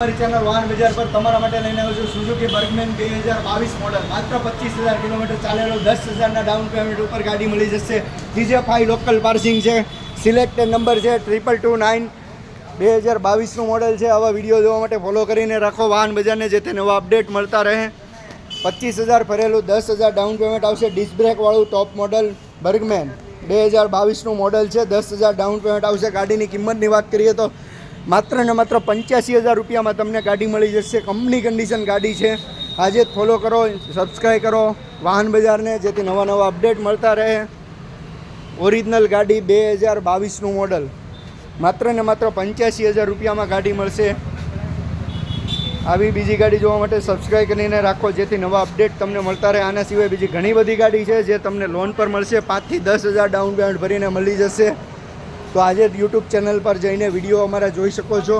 અમારી ચેનલ વાહન બજાર પર તમારા માટે લઈને આવ્યો છું સુઝુકી બર્ગમેન 2022 મોડલ માત્ર 25,000 કિલોમીટર ચાલેલો 10,000ના ડાઉન પેમેન્ટ ઉપર ગાડી મળી જશે. DJ5 લોકલ પાર્સિંગ છે, સિલેક્ટેડ નંબર છે 2229. 2022નું મોડલ છે. આવા વિડીયો જોવા માટે ફોલો કરીને રાખો વાહન બજારને, જેથી નવા અપડેટ મળતા રહે. 25,000 ભરેલું, 10,000 ડાઉન પેમેન્ટ આવશે. ડિસ્ક બ્રેકવાળું ટોપ મોડલ બર્ગમેન 2022નું મોડલ છે. 10,000 ડાઉન પેમેન્ટ આવશે. ગાડીની કિંમતની વાત કરીએ તો માત્ર ને માત્ર 85,000 રૂપિયામાં તમને ગાડી મળી જશે. કંપની કન્ડિશન ગાડી છે. આજે જ ફોલો કરો, સબસ્ક્રાઈબ કરો વાહન બજારને, જેથી નવા નવા અપડેટ મળતા રહે. ઓરિજિનલ ગાડી 2022નું મોડલ માત્ર ને માત્ર 85,000 રૂપિયામાં ગાડી મળશે. આવી બીજી ગાડી જોવા માટે સબસ્ક્રાઈબ કરીને રાખો, જેથી નવા અપડેટ તમને મળતા રહે. આના સિવાય બીજી ઘણી બધી ગાડી છે જે તમને લોન પર મળશે. 5,000 થી 10,000 ડાઉન પેમેન્ટ ભરીને મળી જશે. તો આજે જ યુટ્યુબ ચેનલ પર જઈને વિડીયો અમારા જોઈ શકો છો.